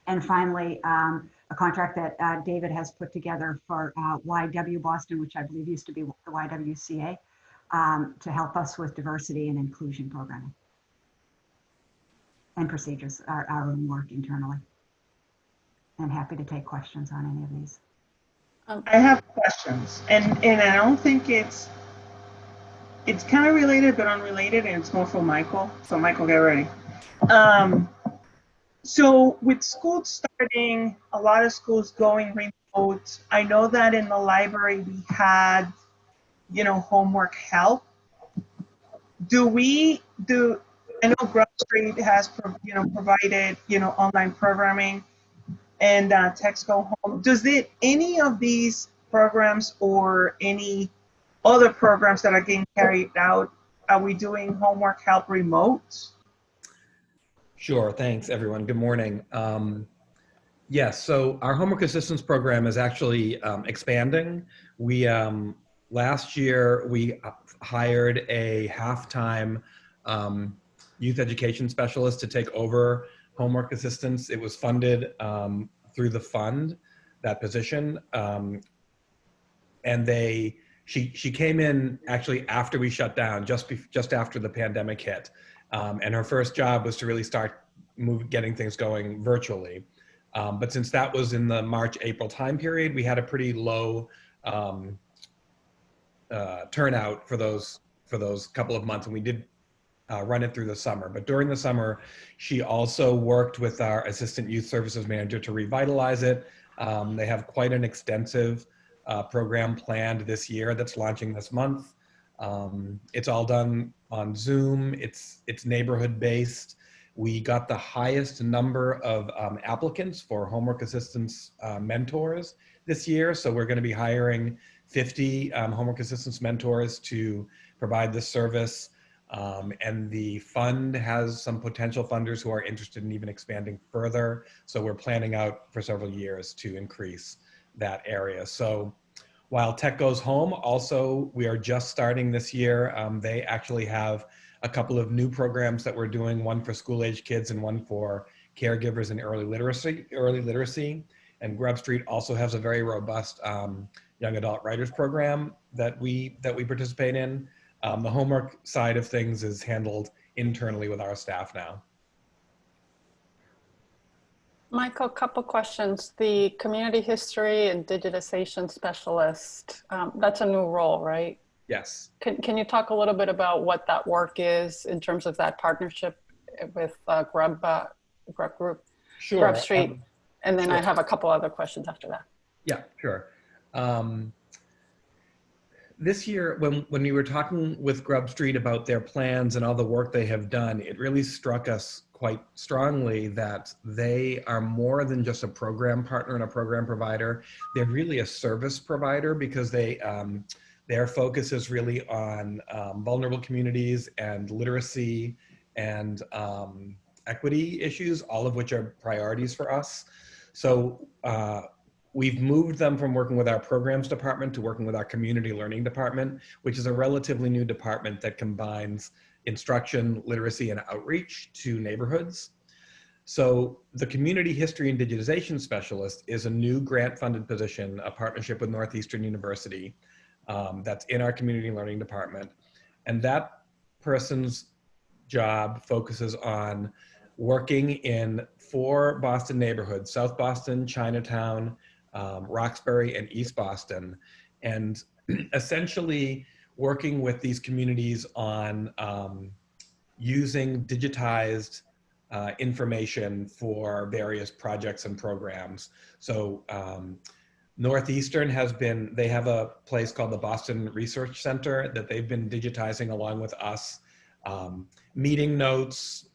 Speaker 5: And finally, a contract that David has put together for YW Boston, which I believe used to be the YWCA, to help us with diversity and inclusion programming and procedures, our own work internally. And happy to take questions on any of these.
Speaker 2: I have questions, and I don't think it's kind of related but unrelated, and it's more for Michael. So Michael, get ready. So with school starting, a lot of schools going remote. I know that in the library we had, homework help. I know Grub Street has, provided, online programming and text go home. Any of these programs or any other programs that are getting carried out, are we doing homework help remote?
Speaker 10: Sure. Thanks, everyone. Good morning. Yes, so our homework assistance program is actually expanding. We last year we hired a half-time youth education specialist to take over homework assistance. It was funded through the fund, that position, and she came in actually after we shut down, just after the pandemic hit, and her first job was to really start getting things going virtually. But since that was in the March-April time period, we had a pretty low turnout for those couple of months, and we did run it through the summer. But during the summer, she also worked with our assistant youth services manager to revitalize it. They have quite an extensive program planned this year that's launching this month. It's all done on Zoom. It's neighborhood based. We got the highest number of applicants for homework assistance mentors this year. So we're going to be hiring 50 homework assistance mentors to provide this service. And the fund has some potential funders who are interested in even expanding further. So we're planning out for several years to increase that area. So while Tech Goes Home, also, we are just starting this year. They actually have a couple of new programs that we're doing, one for school-age kids and one for caregivers in early literacy. And Grub Street also has a very robust young adult writers program that we participate in. The homework side of things is handled internally with our staff now.
Speaker 9: Michael, a couple questions. The community history and digitization specialist, that's a new role, right?
Speaker 10: Yes.
Speaker 9: Can you talk a little bit about what that work is in terms of that partnership with Grub Group,
Speaker 10: Sure.
Speaker 9: Grub Street? And then
Speaker 10: sure.
Speaker 9: I have a couple other questions after that.
Speaker 10: Yeah, sure. This year, when we were talking with Grub Street about their plans and all the work they have done, it really struck us quite strongly that they are more than just a program partner and a program provider. They're really a service provider because their focus is really on vulnerable communities and literacy and equity issues, all of which are priorities for us. So we've moved them from working with our programs department to working with our community learning department, which is a relatively new department that combines instruction, literacy, and outreach to neighborhoods. So the community history and digitization specialist is a new grant-funded position, a partnership with Northeastern University that's in our community learning department. And that person's job focuses on working in 4 Boston neighborhoods: South Boston, Chinatown, Roxbury, and East Boston, and essentially working with these communities on using digitized information for various projects and programs. So Northeastern they have a place called the Boston Research Center that they've been digitizing along with us, meeting notes,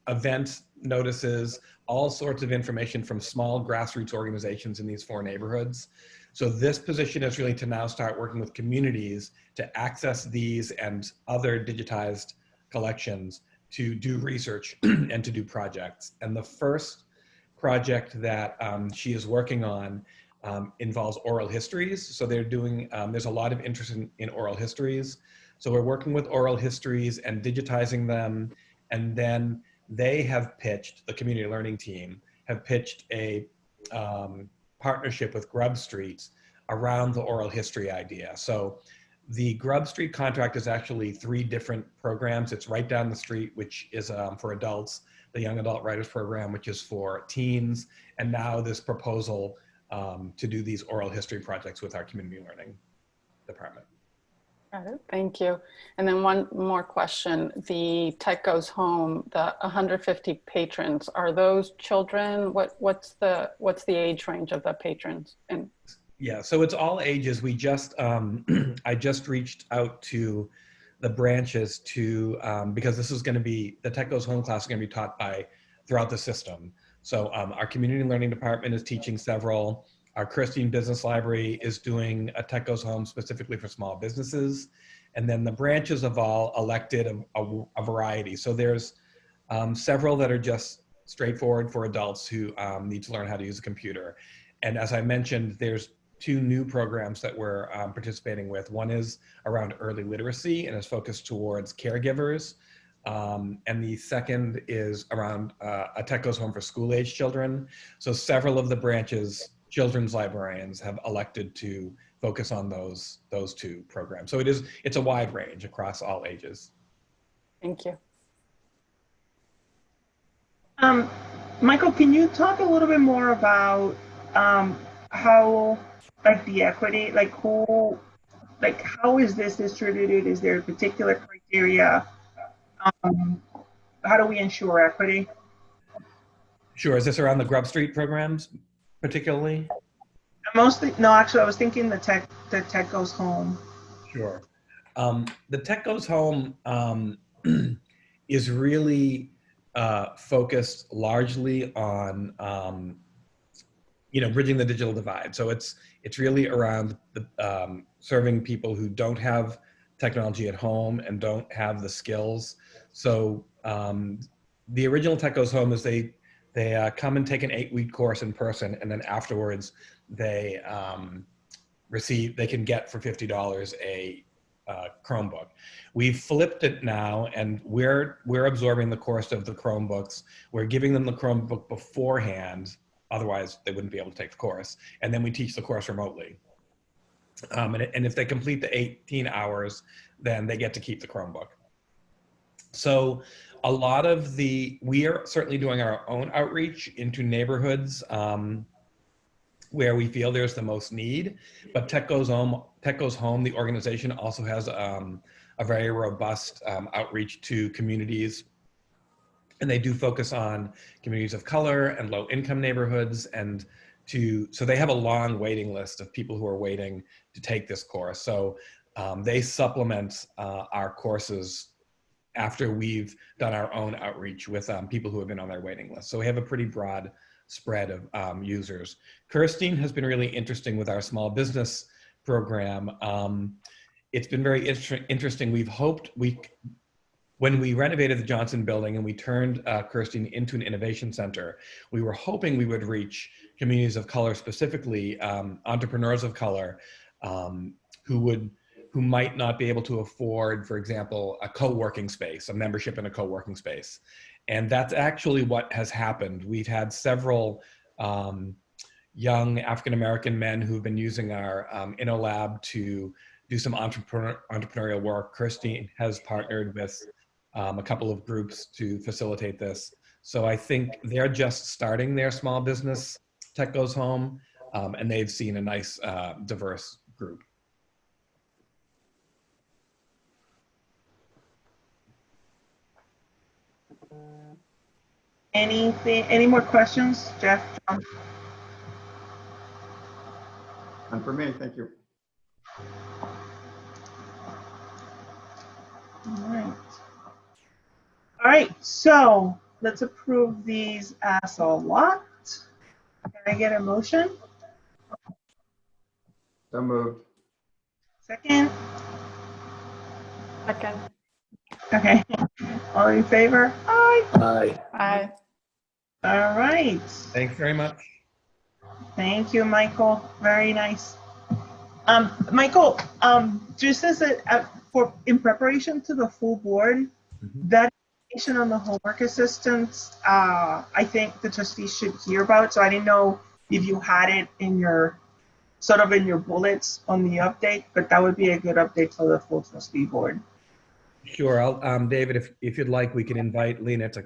Speaker 10: event notices, all sorts of information from small grassroots organizations in these 4 neighborhoods. So this position is really to now start working with communities to access these and other digitized collections to do research and to do projects. And the first project that she is working on involves oral histories. So they're doing, there's a lot of interest in oral histories. So we're working with oral histories and digitizing them. And then they have pitched, the community learning team, have pitched a partnership with Grub Street around the oral history idea. So the Grub Street contract is actually 3 different programs. It's right down the street, which is for adults, the Young Adult Writers Program, which is for teens, and now this proposal to do these oral history projects with our community learning department.
Speaker 9: Got it. Thank you. And then one more question. The Tech Goes Home, the 150 patrons, are those children? What's the age range of the patrons? And
Speaker 10: yeah, so it's all ages. We just I just reached out to the branches to because this is going to be, the Tech Goes Home class is going to be taught throughout the system. So our community learning department is teaching several. Our Christine Business Library is doing a Tech Goes Home specifically for small businesses. And then the branches have all elected a variety. So there's several that are just straightforward for adults who need to learn how to use a computer. And as I mentioned, there's 2 new programs that we're participating with. One is around early literacy and is focused towards caregivers. And the second is around a Tech Goes Home for school-age children. So several of the branches, children's librarians have elected to focus on those 2 programs. So it's a wide range across all ages.
Speaker 9: thank you.
Speaker 2: Michael, can you talk a little bit more about how, like, the equity, like how is this distributed? Is there a particular criteria? How do we ensure equity?
Speaker 10: Sure. Is this around the Grub Street programs particularly?
Speaker 2: Mostly, no, actually, I was thinking the Tech Goes Home.
Speaker 10: Sure. The Tech Goes Home is really focused largely on bridging the digital divide. So it's really around the serving people who don't have technology at home and don't have the skills. So the original Tech Goes Home is they come and take an 8-week course in person, and then afterwards they can get for $50 a Chromebook. We've flipped it now, and we're absorbing the cost of the Chromebooks. We're giving them the Chromebook beforehand, otherwise they wouldn't be able to take the course, and then we teach the course remotely. And if they complete the 18 hours, then they get to keep the Chromebook. So a lot of we are certainly doing our own outreach into neighborhoods where we feel there's the most need, but Tech Goes Home, the organization, also has a very robust outreach to communities, and they do focus on communities of color and low-income neighborhoods, and so they have a long waiting list of people who are waiting to take this course. So they supplement our courses after we've done our own outreach with people who have been on their waiting list. So we have a pretty broad spread of users. Kirstine has been really interesting with our small business program. It's been very interesting. We've hoped when we renovated the Johnson building and we turned Kirstine into an innovation center, we were hoping we would reach communities of color, specifically entrepreneurs of color who might not be able to afford, for example, a co-working space, a membership in a co-working space. And that's actually what has happened. We've had several young African-American men who've been using our InnoLab to do some entrepreneurial work. Kirstine has partnered with a couple of groups to facilitate this. So I think they're just starting their small business Tech Goes Home, and they've seen a nice diverse group.
Speaker 2: Any more questions, Jeff? John?
Speaker 8: And for me, thank you.
Speaker 2: All right, so let's approve these as a lot. Can I get a motion?
Speaker 8: So moved.
Speaker 2: Second?
Speaker 9: Second.
Speaker 2: Okay, all in favor? Aye.
Speaker 3: Aye.
Speaker 9: Aye.
Speaker 2: All right,
Speaker 10: Thanks very much.
Speaker 2: thank you, Michael, very nice. Michael, just as in preparation to the full board, that information on the homework assistance, I think the trustees should hear about. So I didn't know if you had it in your bullets on the update, but that would be a good update for the full trustee board.
Speaker 10: Sure. David, if you'd like, we can invite Lena to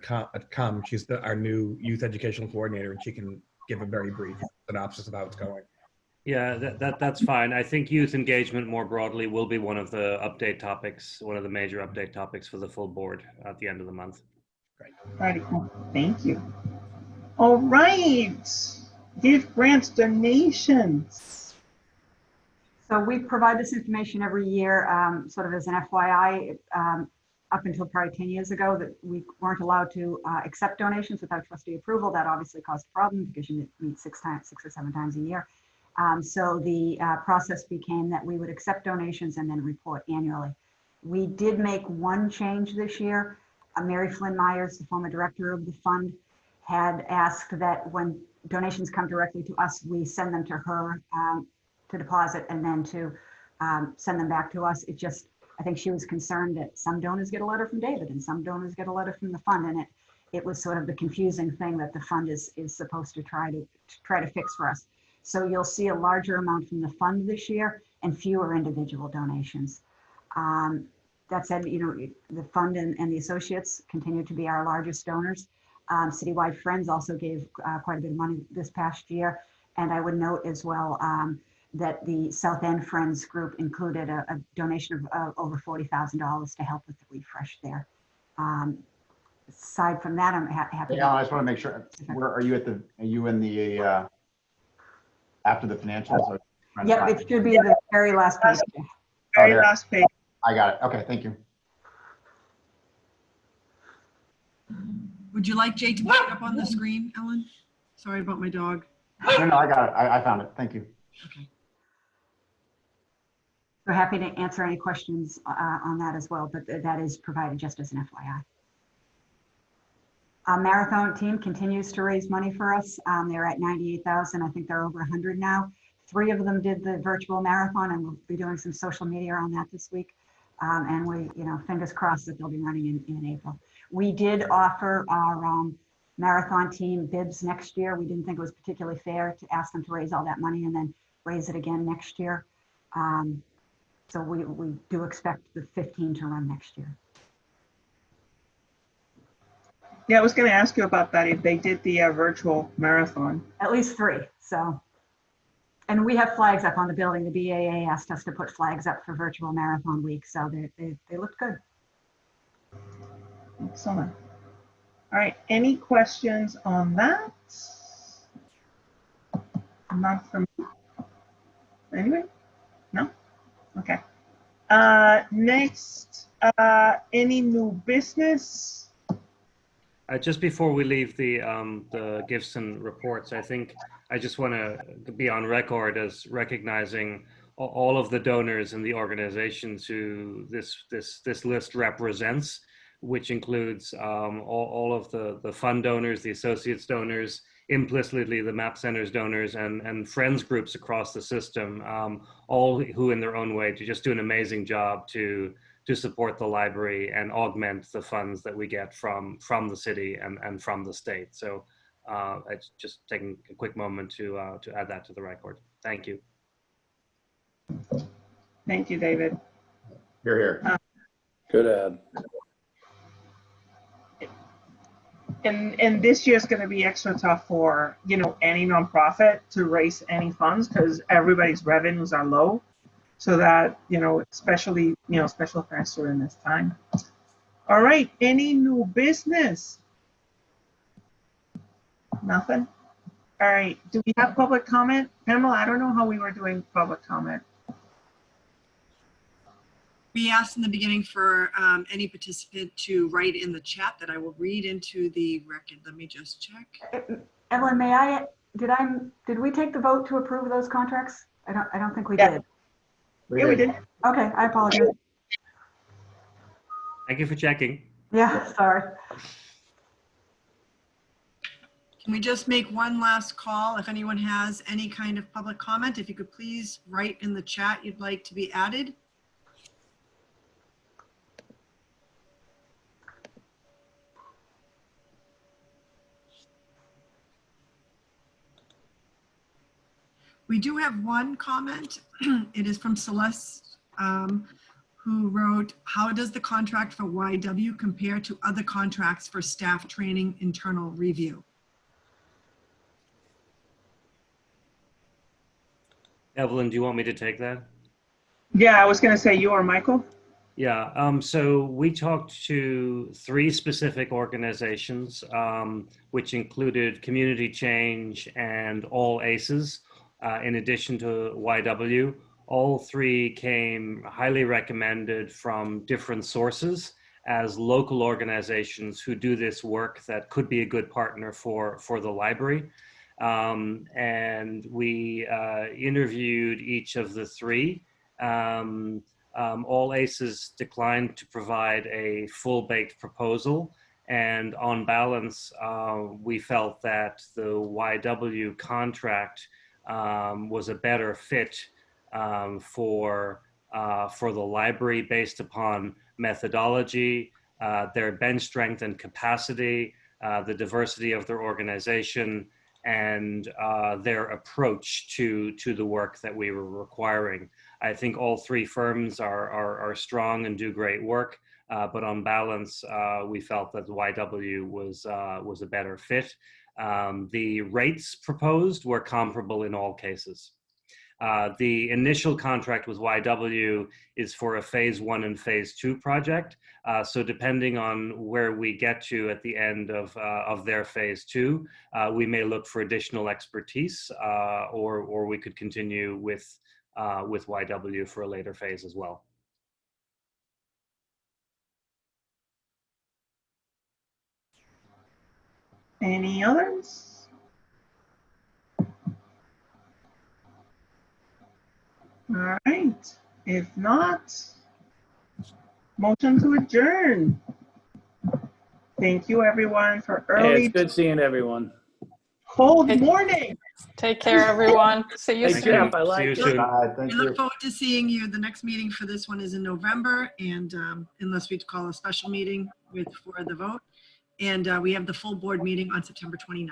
Speaker 10: come. She's our new youth educational coordinator, and she can give a very brief synopsis of how it's going.
Speaker 4: Yeah, that's fine. I think youth engagement more broadly will be one of the update topics, one of the major update topics for the full board at the end of the month.
Speaker 10: Great.
Speaker 2: Alrighty, cool. Thank you. All right. Gift grants, donations.
Speaker 5: So we provide this information every year, sort of as an FYI. Up until probably 10 years ago, that we weren't allowed to accept donations without trustee approval. That obviously caused a problem because you meet 6 or 7 times a year. So the process became that we would accept donations and then report annually. We did make one change this year. Mary Flynn Myers, the former director of the fund, had asked that when donations come directly to us, we send them to her to deposit and then to send them back to us. I think she was concerned that some donors get a letter from David and some donors get a letter from the fund, and it was sort of the confusing thing that the fund is supposed to try to fix for us. So you'll see a larger amount from the fund this year and fewer individual donations. That said, the fund and the associates continue to be our largest donors. Citywide Friends also gave quite a bit of money this past year. And I would note as well that the South End Friends group included a donation of over $40,000 to help with the refresh there. Aside from that, I'm happy.
Speaker 8: Yeah, I just want to make sure. Where are you are you in the after the financials?
Speaker 5: Yep, it should be the very last page.
Speaker 2: Very last page.
Speaker 8: I got it. Okay, thank you.
Speaker 1: Would you like Jay to put it up on the screen, Ellen? Sorry about my dog.
Speaker 8: No, I got it. I found it. Thank you.
Speaker 1: Okay.
Speaker 5: We're happy to answer any questions on that as well, but that is provided just as an FYI. Our marathon team continues to raise money for us. They're at 98,000. I think they're over 100 now. 3 of them did the virtual marathon, and we'll be doing some social media on that this week. And we, fingers crossed that they'll be running in April. We did offer our marathon team bibs next year. We didn't think it was particularly fair to ask them to raise all that money and then raise it again next year. So we do expect the 15 to run next year.
Speaker 2: Yeah, I was going to ask you about that, if they did the virtual marathon.
Speaker 5: At least 3, so. And we have flags up on the building. The BAA asked us to put flags up for virtual marathon week, so they looked good.
Speaker 2: Excellent. All right, any questions on that? Not from me. Anyway? No? Okay. Next, any new business?
Speaker 4: Just before we leave the gifts and reports, I think I just want to be on record as recognizing all of the donors and the organizations who this list represents, which includes all of the fund donors, the associates donors, implicitly the MAP Centers donors, and friends groups across the system, all who in their own way to just do an amazing job to support the library and augment the funds that we get from the city and from the state. So it's just taking a quick moment to add that to the record. Thank you.
Speaker 2: Thank you, David.
Speaker 8: Here.
Speaker 3: Good ad.
Speaker 2: And this year is going to be extra tough for, any nonprofit to raise any funds because everybody's revenues are low. So that, especially, special thanks during this time. All right, any new business? Nothing? All right, do we have public comment? Pamela, I don't know how we were doing public comment.
Speaker 1: We asked in the beginning for any participant to write in the chat that I will read into the record. Let me just check.
Speaker 5: Evelyn, did we take the vote to approve those contracts? I don't think we did.
Speaker 2: Yeah, we did.
Speaker 5: Okay, I apologize.
Speaker 4: Thank you for checking.
Speaker 5: Yeah, sorry.
Speaker 1: Can we just make one last call? If anyone has any kind of public comment, if you could please write in the chat you'd like to be added. We do have one comment. It is from Celeste, who wrote, how does the contract for YW compare to other contracts for staff training internal review?
Speaker 4: Evelyn, do you want me to take that?
Speaker 2: Yeah, I was going to say you or Michael.
Speaker 4: Yeah, so we talked to 3 specific organizations, which included Community Change and All ACEs, in addition to YW. All 3 came highly recommended from different sources as local organizations who do this work that could be a good partner for the library. And we interviewed each of the 3. All ACEs declined to provide a full-baked proposal, and on balance, we felt that the YW contract was a better fit for the library based upon methodology, their bench strength and capacity, the diversity of their organization, and their approach to the work that we were requiring. I think all 3 firms are strong and do great work, but on balance, we felt that the YW was a better fit. The rates proposed were comparable in all cases. The initial contract with YW is for a phase 1 and phase 2 project. So depending on where we get to at the end of their phase 2, we may look for additional expertise, or we could continue with YW for a later phase as well.
Speaker 2: Any others? All right. If not, motion to adjourn. Thank you, everyone, for
Speaker 3: Hey,
Speaker 2: early
Speaker 3: it's good seeing everyone.
Speaker 2: cold morning.
Speaker 9: Take care, everyone. See you
Speaker 3: Hey,
Speaker 9: soon.
Speaker 3: Jeff, I
Speaker 4: See
Speaker 3: like
Speaker 4: you
Speaker 3: it.
Speaker 4: soon.
Speaker 8: Thank
Speaker 1: I
Speaker 8: you.
Speaker 1: look forward to seeing you. The next meeting for this one is in November, and unless we call a special meeting for the vote. And we have the full board meeting on September 29th.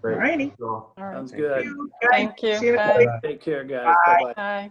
Speaker 2: All righty.
Speaker 9: All right.
Speaker 3: Sounds good.
Speaker 2: Guys,
Speaker 9: Thank you.
Speaker 2: see you next
Speaker 9: Bye.
Speaker 2: week.
Speaker 3: Take care, guys. Bye-bye.
Speaker 9: Bye.